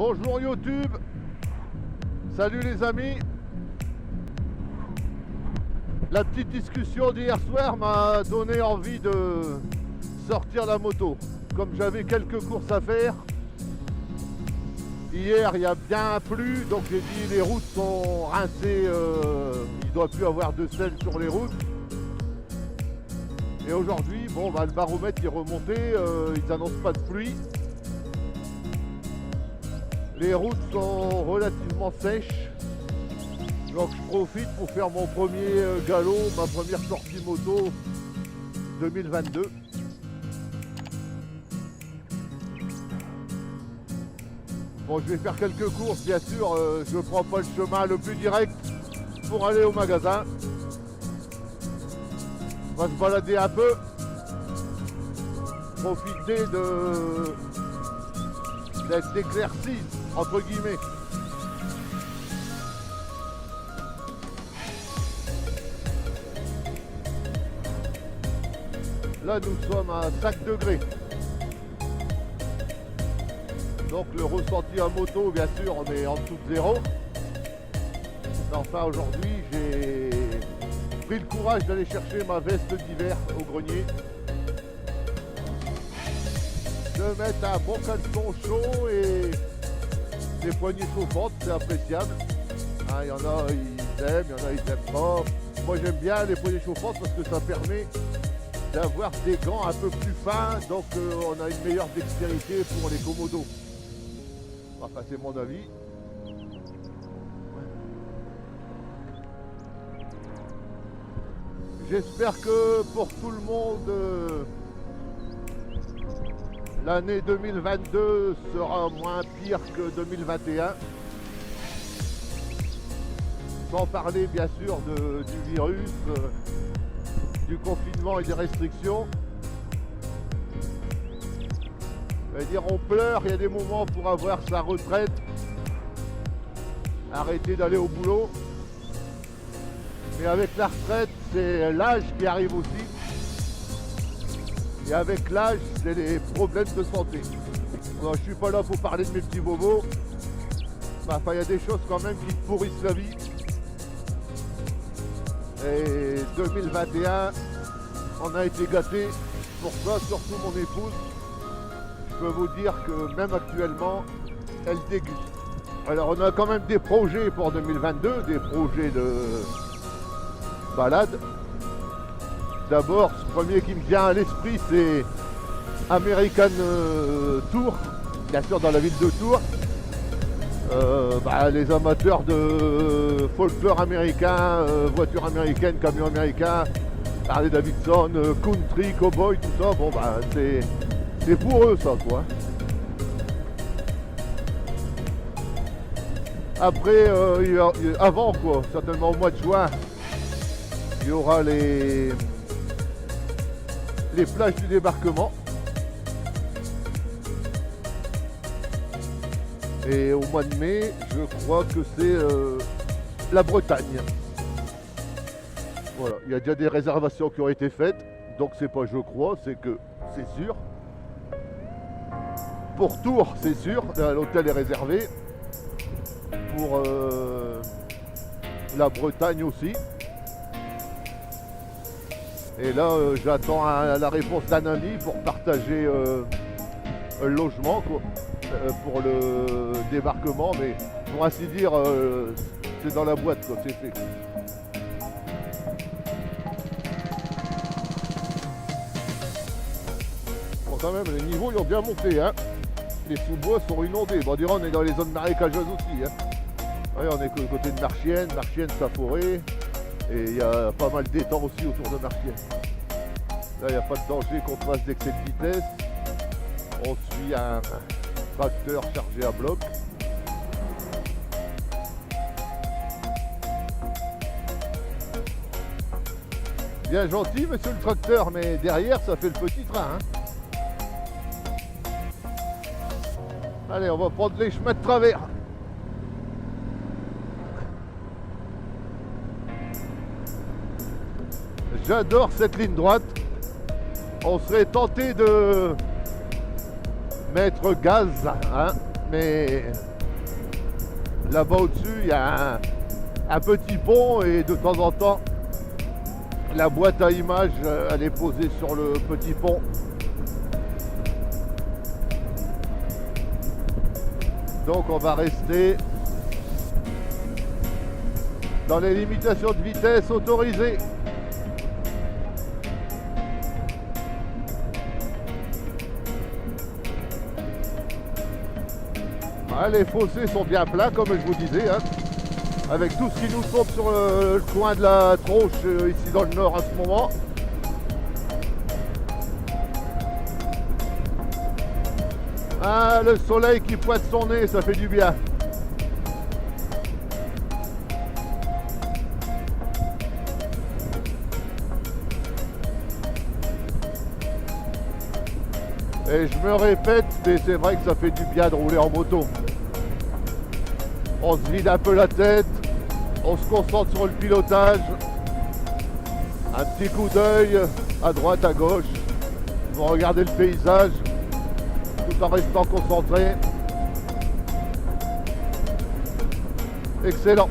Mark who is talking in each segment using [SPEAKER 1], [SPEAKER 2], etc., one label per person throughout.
[SPEAKER 1] Bonjour YouTube, salut les amis. La petite discussion d'hier soir m'a donné envie de sortir la moto. Comme j'avais quelques courses à faire, hier il y a bien plu, donc j'ai dit les routes sont rincées, il ne doit plus avoir de sel sur les routes. Et aujourd'hui, bon, le baromètre est remonté, ils annoncent pas de pluie. Les routes sont relativement sèches, donc je profite pour faire mon premier galop, ma première sortie moto 2022. Bon, je vais faire quelques courses, bien sûr, je ne prends pas le chemin le plus direct pour aller au magasin. On va se balader un peu, profiter d'être éclairci, entre guillemets. Là, nous sommes à 5 degrés. Donc le ressenti à moto, bien sûr, on est en dessous de zéro. Enfin, aujourd'hui, j'ai pris le courage d'aller chercher ma veste d'hiver au grenier. De mettre un bon caleçon chaud et des poignées chauffantes, c'est appréciable. Il y en a, ils aiment, il y en a, ils n'aiment pas. Moi, j'aime bien les poignées chauffantes parce que ça permet d'avoir des gants un peu plus fins, donc on a une meilleure dextérité pour les commodos. Enfin, c'est mon avis. J'espère que pour tout le monde, l'année 2022 sera moins pire que 2021. Sans parler bien sûr du virus, du confinement et des restrictions. C'est-à-dire on pleure, il y a des moments pour avoir sa retraite, arrêter d'aller au boulot. Mais avec la retraite, c'est l'âge qui arrive aussi. Et avec l'âge, c'est les problèmes de santé. Alors, je suis pas là pour parler de mes petits bobos. Enfin, il y a des choses quand même qui pourrissent la vie. Et 2021, on a été gâtés. Pour ça, surtout mon épouse. Je peux vous dire que même actuellement, elle déguste. Alors, on a quand même des projets pour 2022, des projets de balade. D'abord, ce premier qui me vient à l'esprit, c'est American Tour, bien sûr dans la ville de Tours. Les amateurs de folklore américain, voitures américaines, camions américains, Harley Davidson, country, cowboy, tout ça, bon c'est pour eux ça quoi. Après, avant quoi, certainement au mois de juin, il y aura les plages du débarquement. Et au mois de mai, je crois que c'est la Bretagne. Voilà, il y a déjà des réservations qui ont été faites, donc c'est pas je crois, c'est que c'est sûr. Pour Tours, c'est sûr, l'hôtel est réservé. Pour la Bretagne aussi. Et là, j'attends la réponse d'un ami pour partager un logement quoi, pour le débarquement, mais pour ainsi dire, c'est dans la boîte, quoi, c'est fait. Bon, quand même, les niveaux ils ont bien monté, hein. Les sous-bois sont inondés. Bon, on dirait on est dans les zones marécageuses aussi, hein. Ouais, on est côté de Marchienne, Saforé, et il y a pas mal d'étangs aussi autour de Marchienne. Là, il n'y a pas de danger qu'on fasse d'excès de vitesse. On suit un tracteur chargé à bloc. Bien gentil, monsieur le tracteur, mais derrière, ça fait le petit train, hein. Allez, on va prendre les chemins de travers. J'adore cette ligne droite. On serait tenté de mettre gaz, hein, Mais là-bas au-dessus, il y a un petit pont et de temps en temps, la boîte à images, elle est posée sur le petit pont. Donc on va rester dans les limitations de vitesse autorisées. Ah, les fossés sont bien pleins comme je vous disais, hein, avec tout ce qui nous tombe sur le coin de la tronche ici dans le nord à ce moment. Ah, le soleil qui pointe son nez, ça fait du bien. Et je me répète, mais c'est vrai que ça fait du bien de rouler en moto. On se vide un peu la tête, on se concentre sur le pilotage, un petit coup d'œil à droite, à gauche, vous regardez le paysage, tout en restant concentré. Excellent.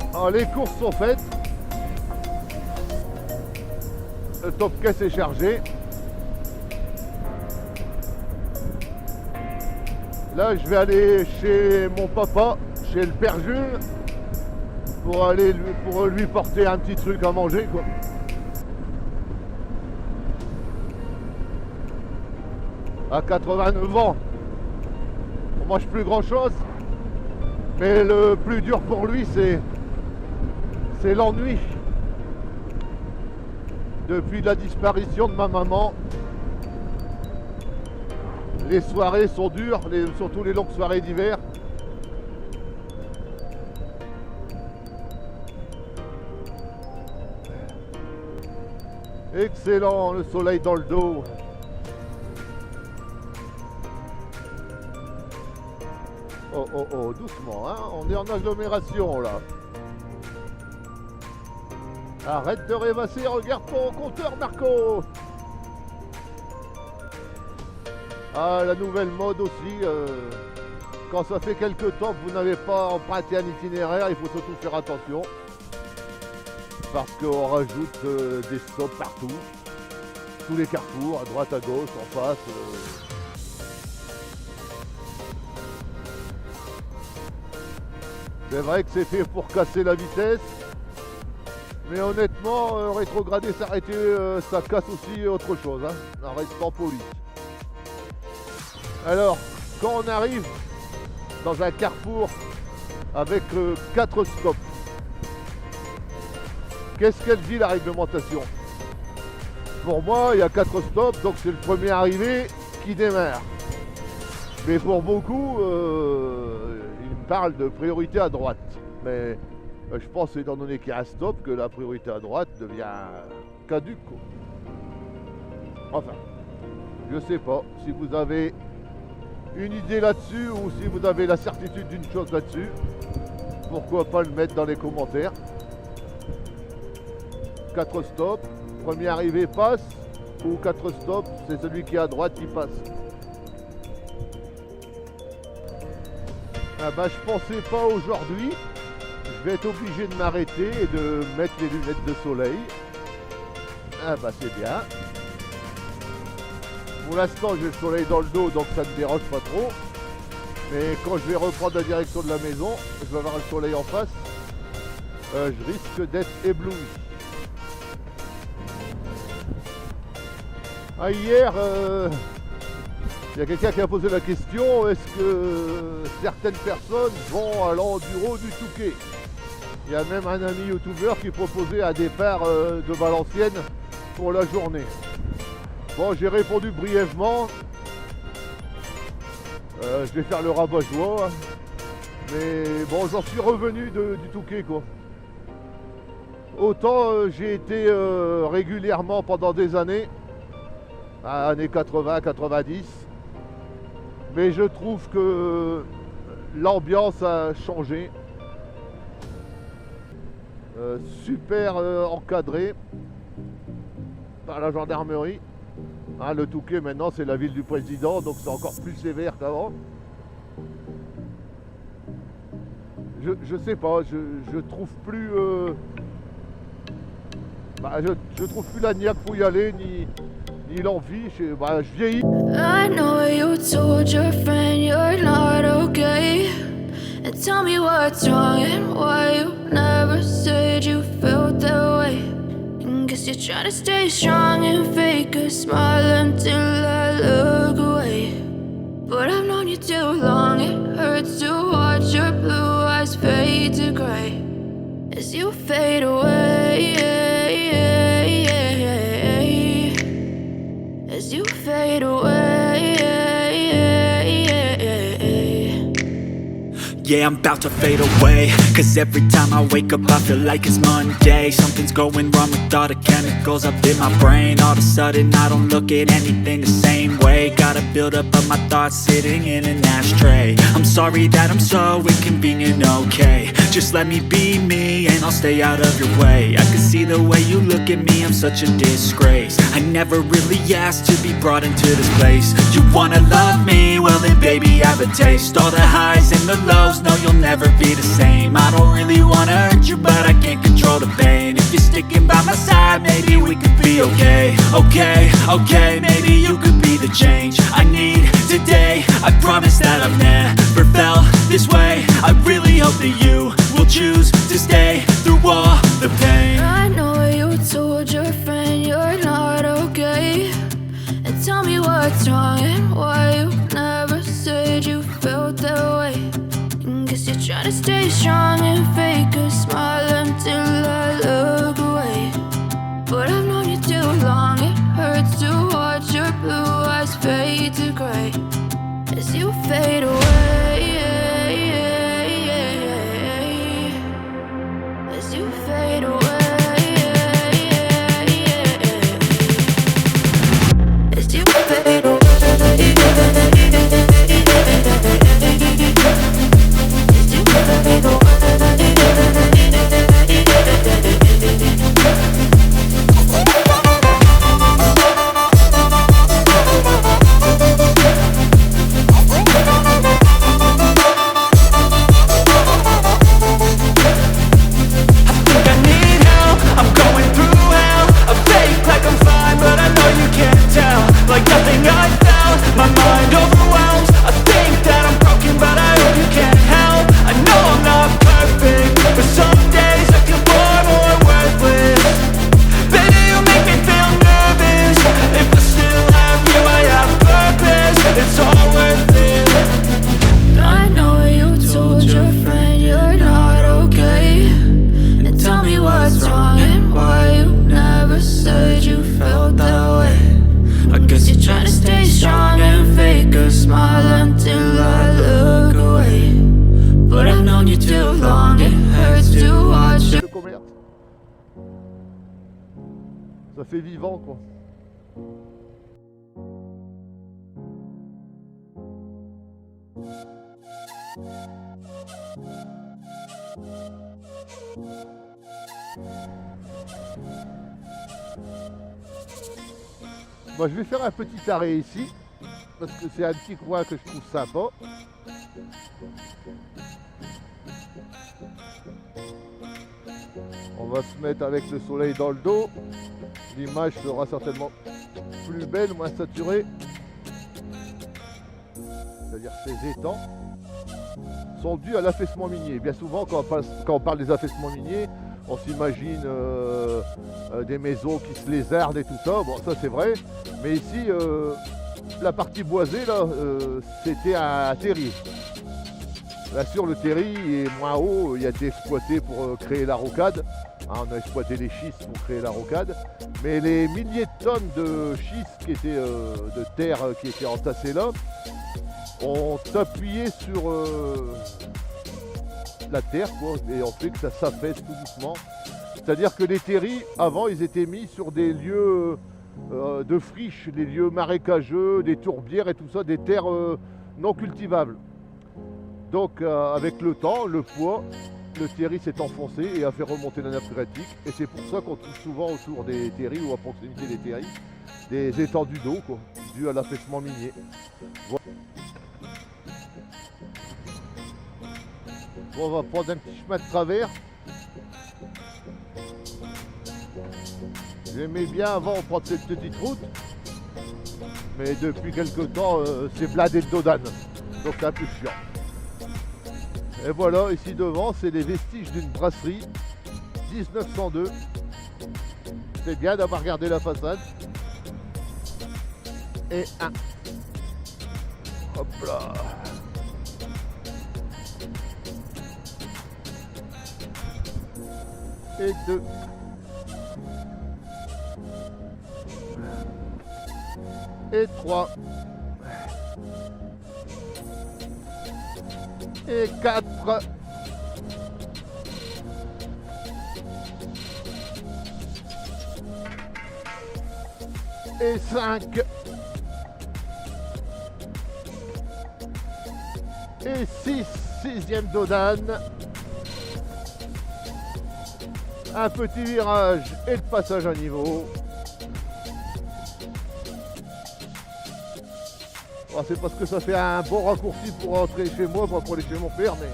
[SPEAKER 1] Alors, les courses sont faites. Le top caisse est chargé. Là, je vais aller chez mon papa, chez le père Jules, pour lui porter un petit truc à manger, quoi. À 89 ans, on mange plus grand chose, mais le plus dur pour lui, c'est l'ennui. Depuis la disparition de ma maman, les soirées sont dures, surtout les longues soirées d'hiver. Excellent, le soleil dans le dos. Oh, oh, oh, doucement, hein, on est en agglomération là. Arrête de rêvasser, regarde ton compteur, Marco. Ah, la nouvelle mode aussi, quand ça fait quelques temps que vous n'avez pas emprunté un itinéraire, il faut surtout faire attention. Parce qu'on rajoute des stops partout, tous les carrefours, à droite, à gauche, en face. C'est vrai que c'est fait pour casser la vitesse. Mais honnêtement, rétrograder, s'arrêter, ça casse aussi autre chose, hein, en restant poli. Alors, quand on arrive dans un carrefour avec 4 stops, qu'est-ce qu'elle dit la réglementation? Pour moi, il y a 4 stops, donc c'est le premier arrivé qui démarre. Mais pour beaucoup, ils me parlent de priorité à droite. Mais je pense, étant donné qu'il y a un stop, que la priorité à droite devient caduque, quoi. Enfin, je sais pas si vous avez une idée là-dessus ou si vous avez la certitude d'une chose là-dessus. Pourquoi pas le mettre dans les commentaires. 4 stops, premier arrivé passe, ou 4 stops, c'est celui qui est à droite qui passe. Ah bah, je pensais pas aujourd'hui. Je vais être obligé de m'arrêter et de mettre les lunettes de soleil. Ah bah c'est bien. Pour l'instant j'ai le soleil dans le dos, donc ça ne dérange pas trop. Mais quand je vais reprendre la direction de la maison, je vais avoir le soleil en face. Je risque d'être ébloui. Ah, hier, il y a quelqu'un qui a posé la question, est-ce que certaines personnes vont à l'enduro du Touquet? Il y a même un ami youtubeur qui proposait un départ de Valenciennes pour la journée. Bon, j'ai répondu brièvement. Je vais faire le rabat-joie. Mais bon, j'en suis revenu du Touquet, quoi. Autant j'ai été régulièrement pendant des années, années 80, 90. Mais je trouve que l'ambiance a changé. Super encadré par la gendarmerie. Hein, le Touquet maintenant c'est la ville du président, donc c'est encore plus sévère qu'avant. Je sais pas, je trouve plus... je trouve plus la niaque pour y aller, ni l'envie, je vieillis.
[SPEAKER 2] I know you told your friend you're not okay. And tell me what's wrong and why you never said you felt that way. And guess you're trying to stay strong and fake a smile until I look away. But I've known you too long, it hurts to watch your blue eyes fade to gray as you fade away, as you fade away.
[SPEAKER 3] Yeah, I'm about to fade away, cause every time I wake up I feel like it's Monday. Something's going wrong with all the chemicals up in my brain. All of a sudden I don't look at anything the same way. Gotta build up of my thoughts sitting in an ashtray. I'm sorry that I'm so inconvenient, okay. Just let me be me and I'll stay out of your way. I can see the way you look at me, I'm such a disgrace. I never really asked to be brought into this place. You wanna love me? Well then baby have a taste. All the highs and the lows, no you'll never be the same. I don't really wanna hurt you but I can't control the pain. If you're sticking by my side maybe we could be okay. Okay, maybe you could be the change I need today. I promise that I've never felt this way. I really hope that you will choose to stay through all the pain.
[SPEAKER 2] I know you told your friend you're not okay. And tell me what's wrong and why you never said you felt that way. And guess you're trying to stay strong and fake a smile until I look away. But I've known you too long, it hurts to watch your blue eyes fade to gray as you fade away, as you fade away. As you fade away.
[SPEAKER 1] Ça fait vivant quoi. Moi je vais faire un petit arrêt ici parce que c'est un petit coin que je trouve sympa. On va se mettre avec le soleil dans le dos. L'image sera certainement plus belle, moins saturée. C'est-à-dire que ces étangs sont dus à l'affaissement minier. Bien souvent, quand on parle des affaissements miniers, on s'imagine des maisons qui se lézardent et tout ça. Bon, ça c'est vrai. Mais ici, la partie boisée, là, c'était un terrier. Bien sûr, le terri est moins haut. Il a été exploité pour créer la rocade. Hein, on a exploité les schistes pour créer la rocade. Mais les milliers de tonnes de schistes qui étaient de terre qui étaient entassées là ont appuyé sur la terre quoi, et ont fait que ça s'affaisse tout doucement. C'est-à-dire que les terris, avant, ils étaient mis sur des lieux de friches, des lieux marécageux, des tourbières et tout ça, des terres non cultivables. Donc avec le temps, le poids, le terri s'est enfoncé et a fait remonter la nappe phréatique. Et c'est pour ça qu'on trouve souvent autour des terris ou à proximité des terris des étendues d'eau, quoi, dues à l'affaissement minier. Voilà. Bon, on va prendre un petit chemin de travers. J'aimais bien avant prendre cette petite route, mais depuis quelque temps c'est blindé de dodane, donc c'est un peu chiant. Et voilà, ici devant c'est les vestiges d'une brasserie 1902. C'est bien d'avoir regardé la façade. Et un. Hop là. Et deux. Et 3 et 4 et 5 et 6, sixième dodane, un petit virage et le passage à niveau. Oh, c'est parce que ça fait un bon raccourci pour rentrer chez moi, pour aller chez mon père, mais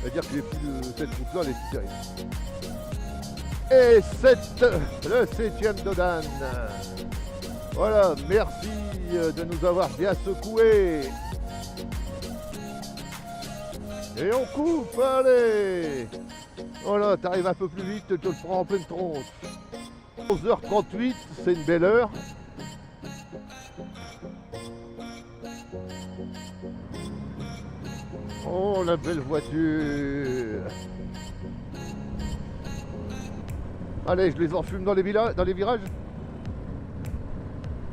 [SPEAKER 1] on va dire que j'ai plus de cette route-là, elle est terrible. Et 7, le 7e dodane. Voilà, merci de nous avoir bien secoués. Et on coupe, allez. Voilà, t'arrives un peu plus vite, tu te le prends en pleine tronche. 11h38, c'est une belle heure. Oh, la belle voiture. Allez, je les enfume dans les virages.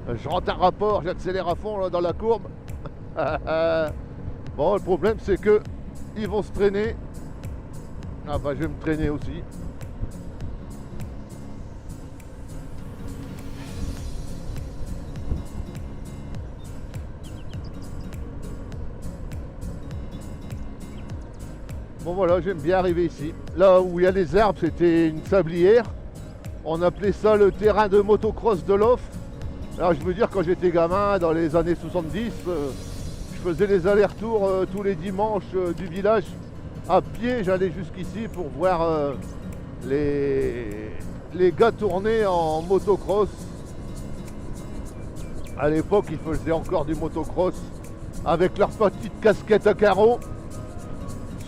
[SPEAKER 1] Je rentre un rapport, j'accélère à fond là, dans la courbe. Bon, le problème c'est que ils vont se traîner. Ah bah je vais me traîner aussi. Bon voilà, j'aime bien arriver ici. Là où il y a les arbres, c'était une sablière. On appelait ça le terrain de motocross de l'Off. Alors je veux dire, quand j'étais gamin, dans les années 70, je faisais les allers-retours tous les dimanches du village. À pied, j'allais jusqu'ici pour voir les gars tourner en motocross. À l'époque, ils faisaient encore du motocross avec leurs petites casquettes à carreaux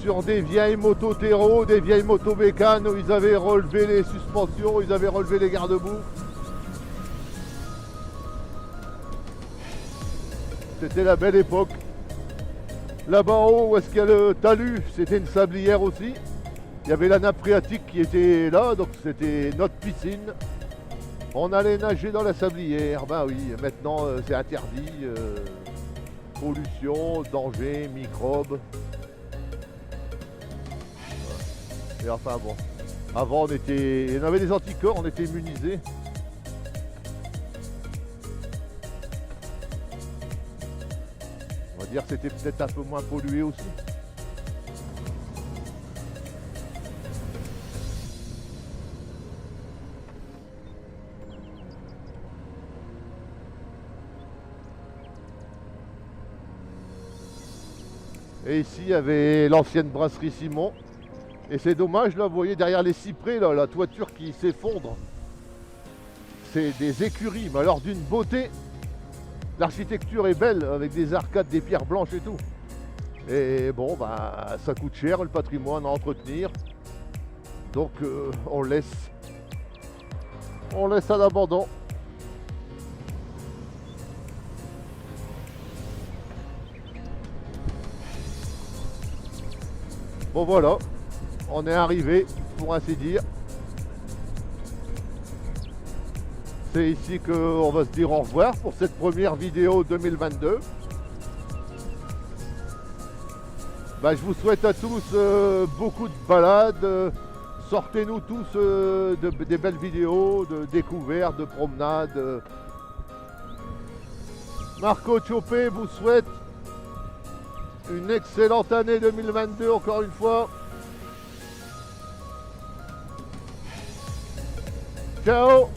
[SPEAKER 1] sur des vieilles motos terreau, des vieilles motos bécanes où ils avaient relevé les suspensions, ils avaient relevé les garde-boue. C'était la belle époque. Là-bas en haut, où est-ce qu'il y a le talus, c'était une sablière aussi. Il y avait la nappe phréatique qui était là, donc c'était notre piscine. On allait nager dans la sablière. Ben oui, maintenant c'est interdit. Pollution, danger, microbes. Et enfin bon. Avant on avait des anticorps, on était immunisés. On va dire que c'était peut-être un peu moins pollué aussi. Et ici il y avait l'ancienne brasserie Simon. Et c'est dommage là, vous voyez derrière les cyprès là, la toiture qui s'effondre. C'est des écuries, mais alors d'une beauté. L'architecture est belle avec des arcades, des pierres blanches et tout. Et bon, bah, ça coûte cher le patrimoine à entretenir. Donc on laisse à l'abandon. Bon voilà, on est arrivé pour ainsi dire. C'est ici qu'on va se dire au revoir pour cette première vidéo 2022. Bah, je vous souhaite à tous beaucoup de balades. Sortez-nous tous des belles vidéos, de découvertes, de promenades. Marco Ciopé vous souhaite une excellente année 2022 encore une fois. Ciao!